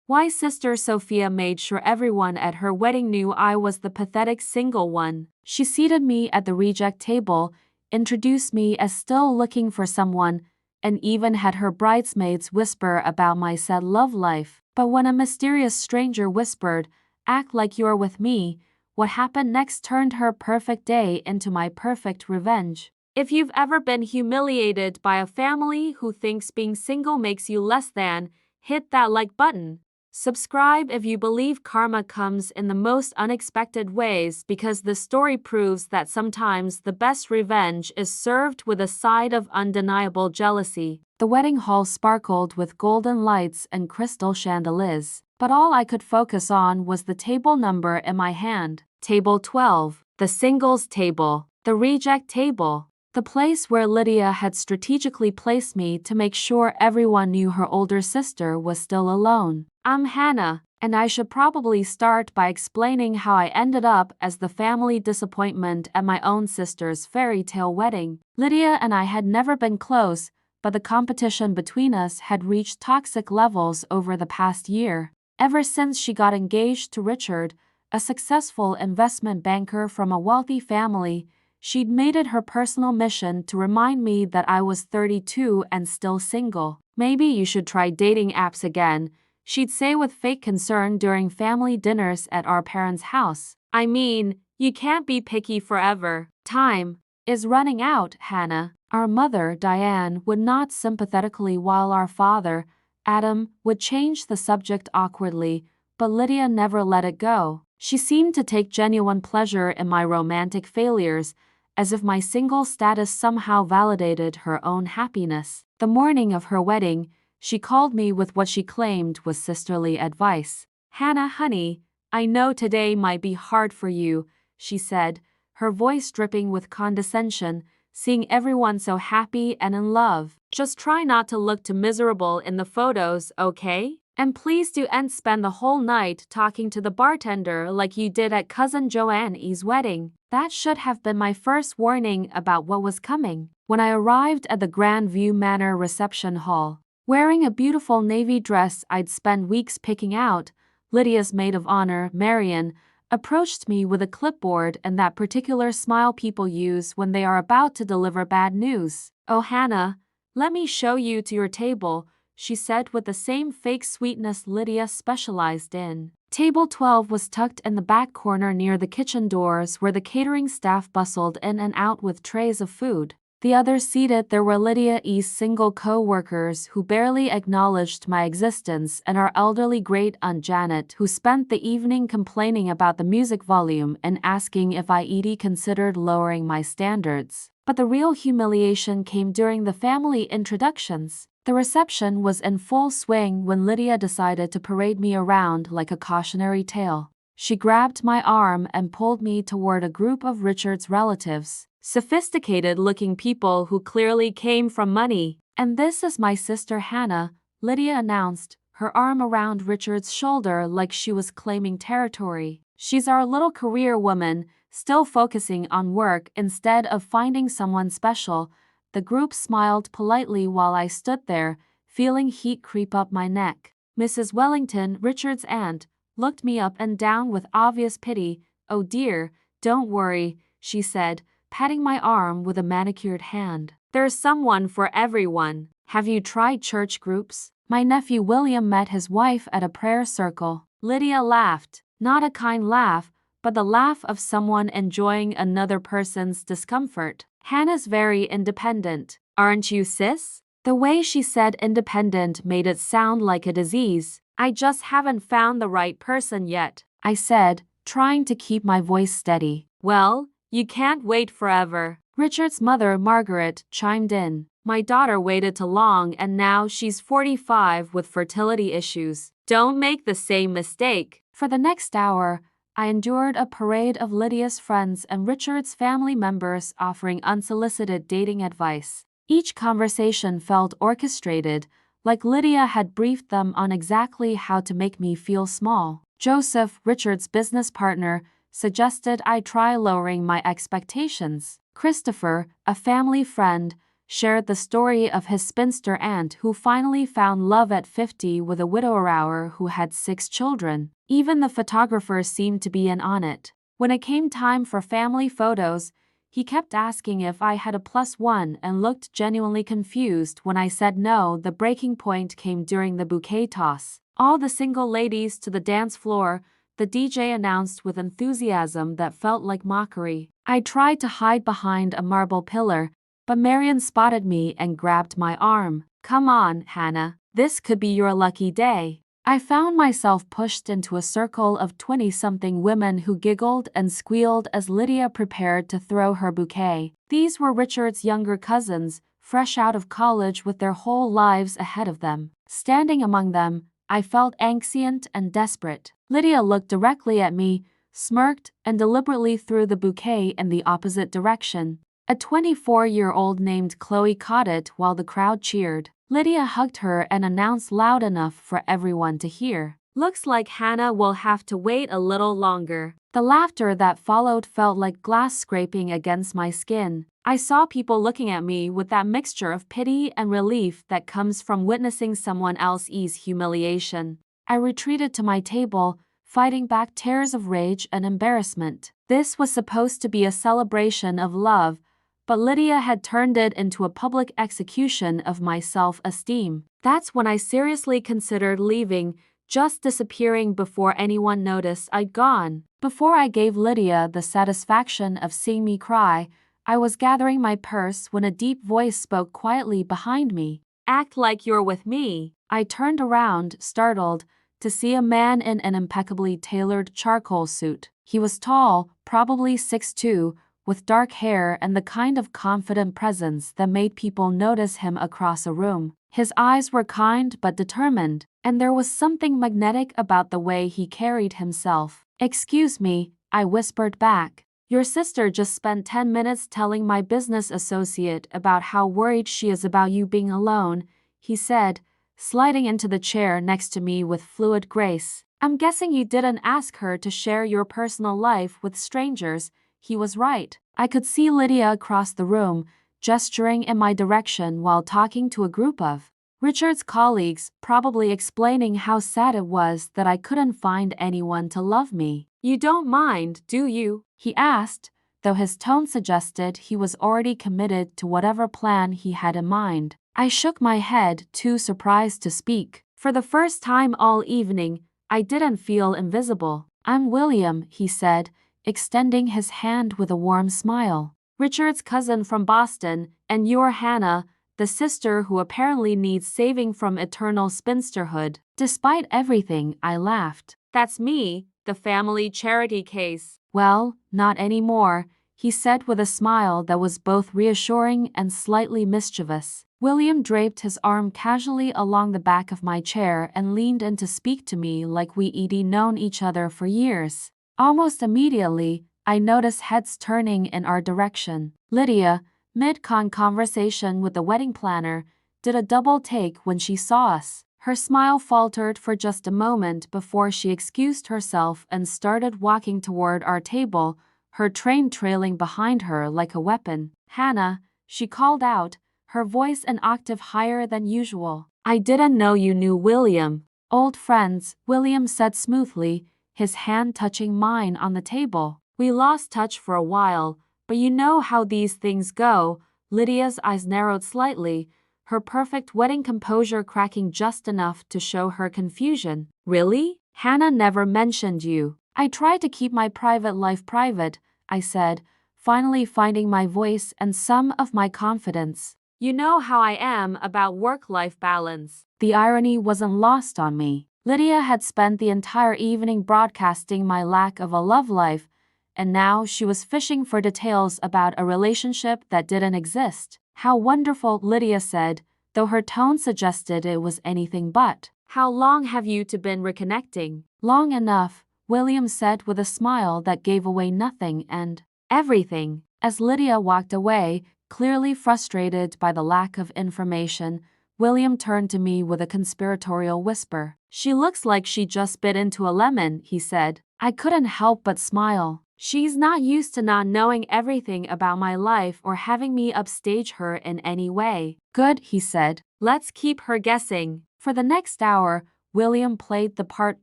Why Sister Sophia made sure everyone at her wedding knew I was the pathetic single one. She seated me at the reject table, introduced me as still looking for someone, and even had her bridesmaids whisper about my sad love life. But when a mysterious stranger whispered, "Act like you're with me," what happened next turned her perfect day into my perfect revenge. If you've ever been humiliated by a family who thinks being single makes you less than, hit that like button. Subscribe if you believe karma comes in the most unexpected ways, because this story proves that sometimes the best revenge is served with a side of undeniable jealousy. The wedding hall sparkled with golden lights and crystal chandeliers, but all I could focus on was the table number in my hand. Table 12, the singles table, the reject table. The place where Lydia had strategically placed me to make sure everyone knew her older sister was still alone. I'm Hannah, and I should probably start by explaining how I ended up as the family disappointment at my own sister's fairy tale wedding. Lydia and I had never been close, but the competition between us had reached toxic levels over the past year. Ever since she got engaged to Richard, a successful investment banker from a wealthy family, she'd made it her personal mission to remind me that I was 32 and still single. "Maybe you should try dating apps again," she'd say with fake concern during family dinners at our parents' house. "I mean, you can't be picky forever. Time is running out, Hannah." Our mother, Diane, would nod sympathetically while our father, Adam, would change the subject awkwardly, but Lydia never let it go. She seemed to take genuine pleasure in my romantic failures, as if my single status somehow validated her own happiness. The morning of her wedding, she called me with what she claimed was sisterly advice. "Hannah, honey, I know today might be hard for you," she said, her voice dripping with condescension, seeing everyone so happy and in love. "Just try not to look too miserable in the photos, okay? And please don't spend the whole night talking to the bartender like you did at Cousin Joanne's wedding." That should have been my first warning about what was coming. When I arrived at the Grandview Manor reception hall, wearing a beautiful navy dress I'd spent weeks picking out, Lydia's maid of honor, Marian, approached me with a clipboard and that particular smile people use when they are about to deliver bad news. "Oh, Hannah, let me show you to your table," she said with the same fake sweetness Lydia specialized in. Table 12 was tucked in the back corner near the kitchen doors, where the catering staff bustled in and out with trays of food. The others seated there were Lydia's single co-workers who barely acknowledged my existence, and our elderly great-aunt Janet, who spent the evening complaining about the music volume and asking if I'd considered lowering my standards. But the real humiliation came during the family introductions. The reception was in full swing when Lydia decided to parade me around like a cautionary tale. She grabbed my arm and pulled me toward a group of Richard's relatives, sophisticated-looking people who clearly came from money. "And this is my sister Hannah," Lydia announced, her arm around Richard's shoulder like she was claiming territory. "She's our little career woman, still focusing on work instead of finding someone special." The group smiled politely while I stood there, feeling heat creep up my neck. Mrs. Wellington, Richard's aunt, looked me up and down with obvious pity. "Oh dear, don't worry," she said, patting my arm with a manicured hand. "There's someone for everyone. Have you tried church groups?" My nephew William met his wife at a prayer circle. Lydia laughed, not a kind laugh, but the laugh of someone enjoying another person's discomfort. "Hannah's very independent. Aren't you, sis?" The way she said independent made it sound like a disease. "I just haven't found the right person yet," I said, trying to keep my voice steady. "Well, you can't wait forever," Richard's mother, Margaret, chimed in. "My daughter waited too long and now she's 45 with fertility issues. Don't make the same mistake." For the next hour, I endured a parade of Lydia's friends and Richard's family members offering unsolicited dating advice. Each conversation felt orchestrated, like Lydia had briefed them on exactly how to make me feel small. Joseph, Richard's business partner, suggested I try lowering my expectations. Christopher, a family friend, shared the story of his spinster aunt who finally found love at 50 with a widower who had 6 children. Even the photographer seemed to be in on it. When it came time for family photos, he kept asking if I had a +1 and looked genuinely confused when I said no. The breaking point came during the bouquet toss. All the single ladies to the dance floor, the DJ announced with enthusiasm that felt like mockery. I tried to hide behind a marble pillar, but Marion spotted me and grabbed my arm. "Come on, Hannah, this could be your lucky day." I found myself pushed into a circle of 20-something women who giggled and squealed as Lydia prepared to throw her bouquet. These were Richard's younger cousins, fresh out of college with their whole lives ahead of them. Standing among them, I felt anxious and desperate. Lydia looked directly at me, smirked, and deliberately threw the bouquet in the opposite direction. A 24-year-old named Chloe caught it while the crowd cheered. Lydia hugged her and announced loud enough for everyone to hear, "Looks like Hannah will have to wait a little longer." The laughter that followed felt like glass scraping against my skin. I saw people looking at me with that mixture of pity and relief that comes from witnessing someone else's humiliation. I retreated to my table, fighting back tears of rage and embarrassment. This was supposed to be a celebration of love, but Lydia had turned it into a public execution of my self-esteem. That's when I seriously considered leaving, just disappearing before anyone noticed I'd gone. Before I gave Lydia the satisfaction of seeing me cry, I was gathering my purse when a deep voice spoke quietly behind me. "Act like you're with me." I turned around, startled, to see a man in an impeccably tailored charcoal suit. He was tall, probably 6'2", with dark hair and the kind of confident presence that made people notice him across a room. His eyes were kind but determined, and there was something magnetic about the way he carried himself. "Excuse me," I whispered back. "Your sister just spent 10 minutes telling my business associate about how worried she is about you being alone," he said, sliding into the chair next to me with fluid grace. "I'm guessing you didn't ask her to share your personal life with strangers." He was right. I could see Lydia across the room, gesturing in my direction while talking to a group of Richard's colleagues, probably explaining how sad it was that I couldn't find anyone to love me. "You don't mind, do you?" he asked, though his tone suggested he was already committed to whatever plan he had in mind. I shook my head, too surprised to speak. For the first time all evening, I didn't feel invisible. "I'm William," he said, extending his hand with a warm smile. "Richard's cousin from Boston, and you're Hannah, the sister who apparently needs saving from eternal spinsterhood." Despite everything, I laughed. "That's me, the family charity case." "Well, not anymore," he said with a smile that was both reassuring and slightly mischievous. William draped his arm casually along the back of my chair and leaned in to speak to me like we'd known each other for years. Almost immediately, I noticed heads turning in our direction. Lydia, mid-conversation with the wedding planner, did a double take when she saw us. Her smile faltered for just a moment before she excused herself and started walking toward our table, her train trailing behind her like a weapon. "Hannah," she called out, her voice an octave higher than usual. "I didn't know you knew William." "Old friends," William said smoothly, his hand touching mine on the table. "We lost touch for a while, but you know how these things go." Lydia's eyes narrowed slightly, her perfect wedding composure cracking just enough to show her confusion. "Really? Hannah never mentioned you." "I try to keep my private life private," I said, finally finding my voice and some of my confidence. "You know how I am about work-life balance." The irony wasn't lost on me. Lydia had spent the entire evening broadcasting my lack of a love life, and now she was fishing for details about a relationship that didn't exist. "How wonderful," Lydia said, though her tone suggested it was anything but. "How long have you two been reconnecting?" "Long enough," William said with a smile that gave away nothing and everything. As Lydia walked away, clearly frustrated by the lack of information, William turned to me with a conspiratorial whisper. "She looks like she just bit into a lemon," he said. I couldn't help but smile. She's not used to not knowing everything about my life or having me upstage her in any way. Good, he said. Let's keep her guessing. For the next hour, William played the part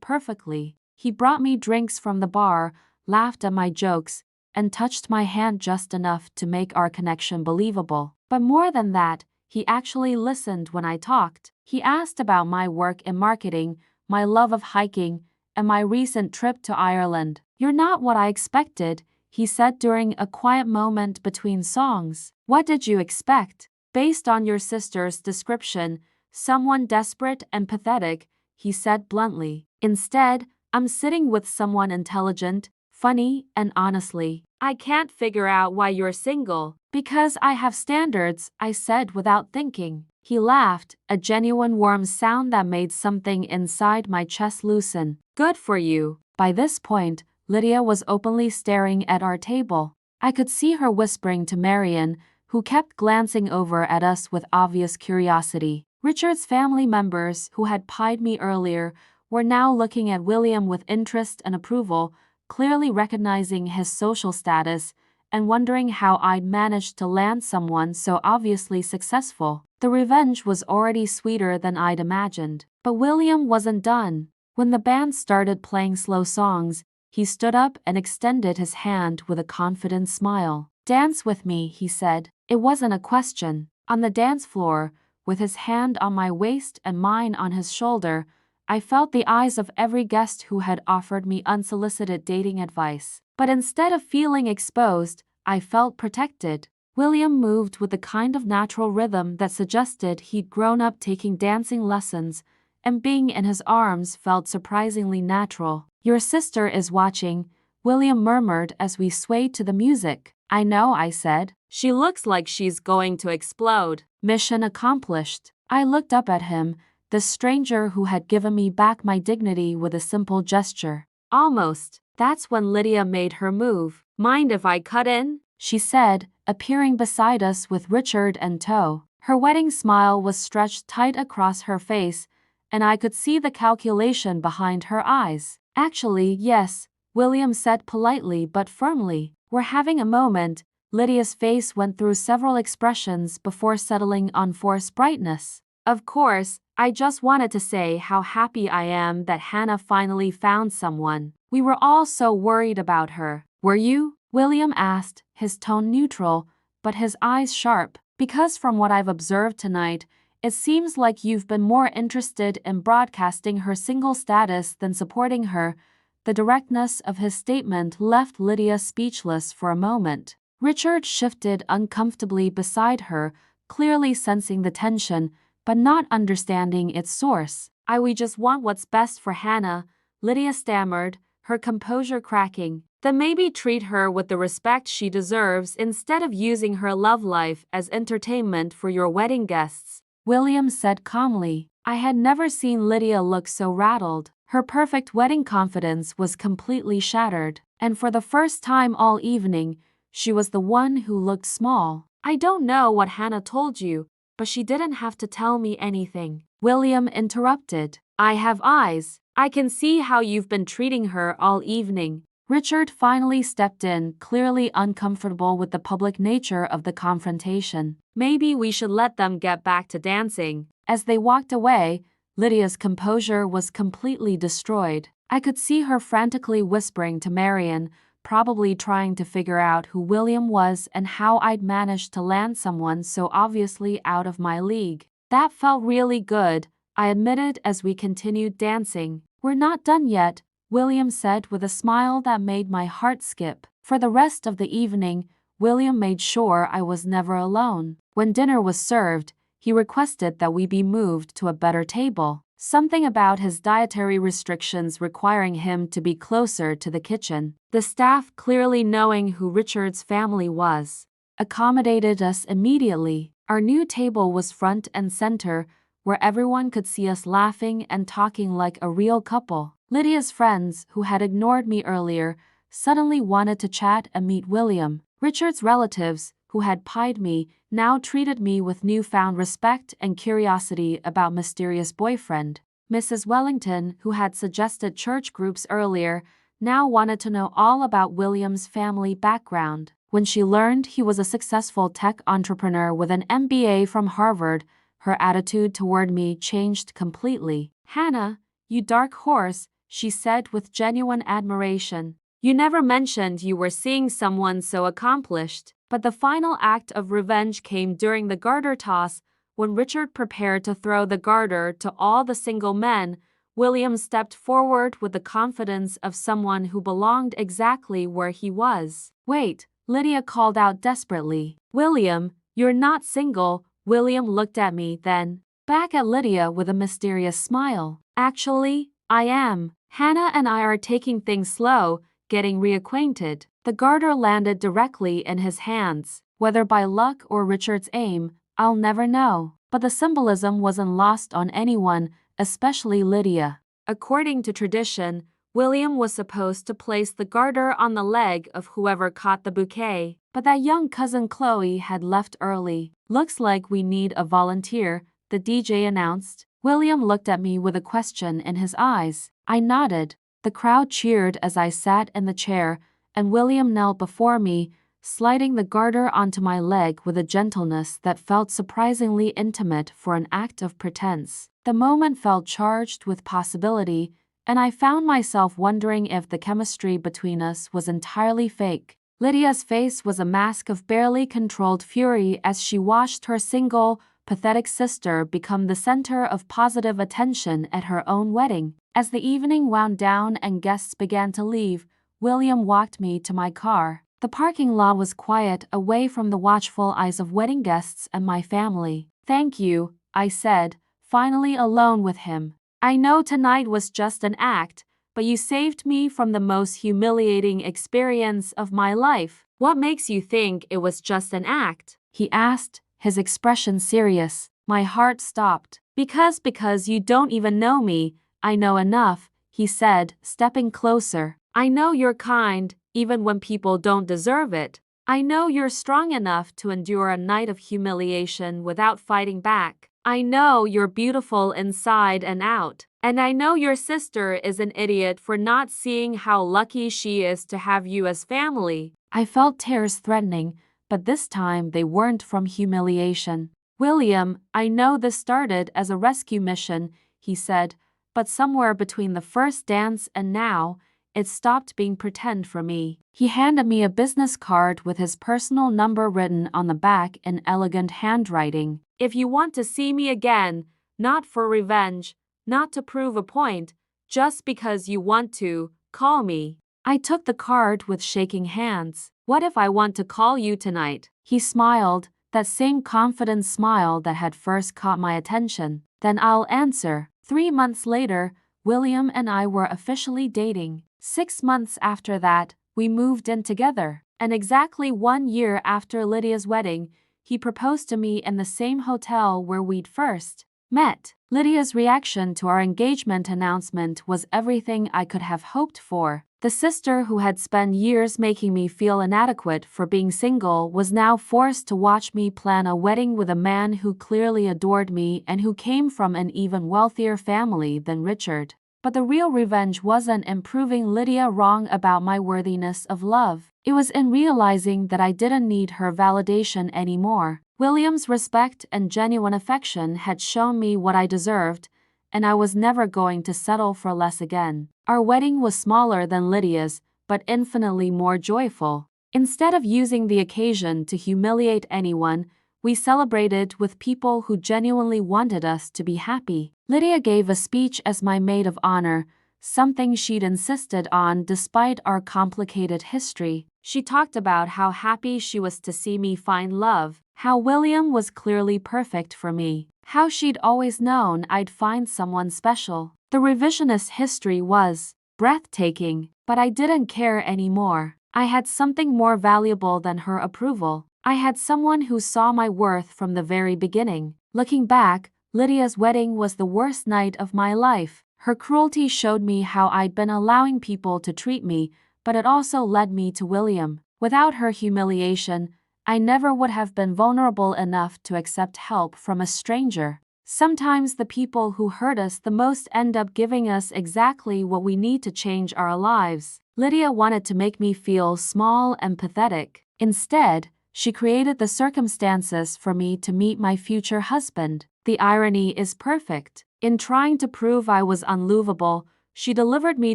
perfectly. He brought me drinks from the bar, laughed at my jokes, and touched my hand just enough to make our connection believable. But more than that, he actually listened when I talked. He asked about my work in marketing, my love of hiking, and my recent trip to Ireland. You're not what I expected, he said during a quiet moment between songs. What did you expect? Based on your sister's description, someone desperate and pathetic, he said bluntly. Instead, I'm sitting with someone intelligent, funny, and honestly. I can't figure out why you're single. Because I have standards, I said without thinking. He laughed, a genuine warm sound that made something inside my chest loosen. Good for you. By this point, Lydia was openly staring at our table. I could see her whispering to Marian, who kept glancing over at us with obvious curiosity. Richard's family members, who had pied me earlier, were now looking at William with interest and approval, clearly recognizing his social status and wondering how I'd managed to land someone so obviously successful. The revenge was already sweeter than I'd imagined. But William wasn't done. When the band started playing slow songs, he stood up and extended his hand with a confident smile. Dance with me, he said. It wasn't a question. On the dance floor, with his hand on my waist and mine on his shoulder, I felt the eyes of every guest who had offered me unsolicited dating advice. But instead of feeling exposed, I felt protected. William moved with the kind of natural rhythm that suggested he'd grown up taking dancing lessons, and being in his arms felt surprisingly natural. Your sister is watching, William murmured as we swayed to the music. I know, I said. She looks like she's going to explode. Mission accomplished. I looked up at him, the stranger who had given me back my dignity with a simple gesture. Almost. That's when Lydia made her move. Mind if I cut in? She said, appearing beside us with Richard in tow. Her wedding smile was stretched tight across her face, and I could see the calculation behind her eyes. Actually, yes, William said politely but firmly. We're having a moment. Lydia's face went through several expressions before settling on forced brightness. Of course, I just wanted to say how happy I am that Hannah finally found someone. We were all so worried about her. Were you? William asked, his tone neutral, but his eyes sharp. Because from what I've observed tonight, it seems like you've been more interested in broadcasting her single status than supporting her. The directness of his statement left Lydia speechless for a moment. Richard shifted uncomfortably beside her, clearly sensing the tension, but not understanding its source. We just want what's best for Hannah, Lydia stammered, her composure cracking. Then maybe treat her with the respect she deserves instead of using her love life as entertainment for your wedding guests. William said calmly. I had never seen Lydia look so rattled. Her perfect wedding confidence was completely shattered, and for the first time all evening, she was the one who looked small. I don't know what Hannah told you, but she didn't have to tell me anything. William interrupted. I have eyes. I can see how you've been treating her all evening. Richard finally stepped in, clearly uncomfortable with the public nature of the confrontation. Maybe we should let them get back to dancing. As they walked away, Lydia's composure was completely destroyed. I could see her frantically whispering to Marian, probably trying to figure out who William was and how I'd managed to land someone so obviously out of my league. That felt really good, I admitted as we continued dancing. We're not done yet, William said with a smile that made my heart skip. For the rest of the evening, William made sure I was never alone. When dinner was served, he requested that we be moved to a better table, something about his dietary restrictions requiring him to be closer to the kitchen. The staff, clearly knowing who Richard's family was, accommodated us immediately. Our new table was front and center, where everyone could see us laughing and talking like a real couple. Lydia's friends, who had ignored me earlier, suddenly wanted to chat and meet William. Richard's relatives, who had pied me, now treated me with newfound respect and curiosity about mysterious boyfriend. Mrs. Wellington, who had suggested church groups earlier, now wanted to know all about William's family background. When she learned he was a successful tech entrepreneur with an MBA from Harvard, her attitude toward me changed completely. "Hannah, you dark horse," she said with genuine admiration. "You never mentioned you were seeing someone so accomplished." But the final act of revenge came during the garter toss. When Richard prepared to throw the garter to all the single men, William stepped forward with the confidence of someone who belonged exactly where he was. "Wait," Lydia called out desperately. "William, you're not single." William looked at me, then back at Lydia with a mysterious smile. "Actually, I am. Hannah and I are taking things slow, getting reacquainted." The garter landed directly in his hands. Whether by luck or Richard's aim, I'll never know. But the symbolism wasn't lost on anyone, especially Lydia. According to tradition, William was supposed to place the garter on the leg of whoever caught the bouquet, but that young cousin Chloe had left early. "Looks like we need a volunteer," the DJ announced. William looked at me with a question in his eyes. I nodded. The crowd cheered as I sat in the chair, and William knelt before me, sliding the garter onto my leg with a gentleness that felt surprisingly intimate for an act of pretense. The moment felt charged with possibility, and I found myself wondering if the chemistry between us was entirely fake. Lydia's face was a mask of barely controlled fury as she watched her single, pathetic sister become the center of positive attention at her own wedding. As the evening wound down and guests began to leave, William walked me to my car. The parking lot was quiet, away from the watchful eyes of wedding guests and my family. "Thank you," I said, finally alone with him. "I know tonight was just an act, but you saved me from the most humiliating experience of my life." "What makes you think it was just an act?" he asked, his expression serious. My heart stopped. Because you don't even know me." "I know enough," he said, stepping closer. "I know you're kind, even when people don't deserve it. I know you're strong enough to endure a night of humiliation without fighting back. I know you're beautiful inside and out. And I know your sister is an idiot for not seeing how lucky she is to have you as family." I felt tears threatening, but this time they weren't from humiliation. "William, I know this started as a rescue mission," he said, "but somewhere between the first dance and now, it stopped being pretend for me." He handed me a business card with his personal number written on the back in elegant handwriting. "If you want to see me again, not for revenge, not to prove a point, just because you want to, call me." I took the card with shaking hands. "What if I want to call you tonight?" He smiled, that same confident smile that had first caught my attention. "Then I'll answer." 3 months later, William and I were officially dating. 6 months after that, we moved in together. And exactly 1 year after Lydia's wedding, he proposed to me in the same hotel where we'd first met. Lydia's reaction to our engagement announcement was everything I could have hoped for. The sister who had spent years making me feel inadequate for being single was now forced to watch me plan a wedding with a man who clearly adored me and who came from an even wealthier family than Richard. But the real revenge wasn't in proving Lydia wrong about my worthiness of love. It was in realizing that I didn't need her validation anymore. William's respect and genuine affection had shown me what I deserved, and I was never going to settle for less again. Our wedding was smaller than Lydia's, but infinitely more joyful. Instead of using the occasion to humiliate anyone, we celebrated with people who genuinely wanted us to be happy. Lydia gave a speech as my maid of honor, something she'd insisted on despite our complicated history. She talked about how happy she was to see me find love, how William was clearly perfect for me, how she'd always known I'd find someone special. The revisionist history was breathtaking, but I didn't care anymore. I had something more valuable than her approval. I had someone who saw my worth from the very beginning. Looking back, Lydia's wedding was the worst night of my life. Her cruelty showed me how I'd been allowing people to treat me, but it also led me to William. Without her humiliation, I never would have been vulnerable enough to accept help from a stranger. Sometimes the people who hurt us the most end up giving us exactly what we need to change our lives. Lydia wanted to make me feel small and pathetic. Instead, she created the circumstances for me to meet my future husband. The irony is perfect. In trying to prove I was unlovable, she delivered me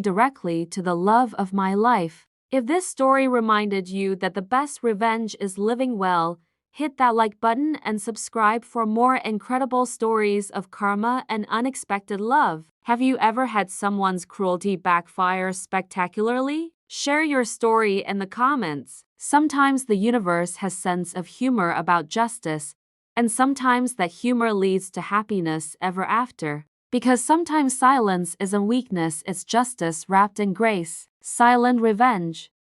directly to the love of my life. If this story reminded you that the best revenge is living well, hit that like button and subscribe for more incredible stories of karma and unexpected love. Have you ever had someone's cruelty backfire spectacularly? Share your story in the comments. Sometimes the universe has sense of humor about justice, and sometimes that humor leads to happiness ever after. Because sometimes silence isn't weakness, it's justice wrapped in grace. Silent Revenge.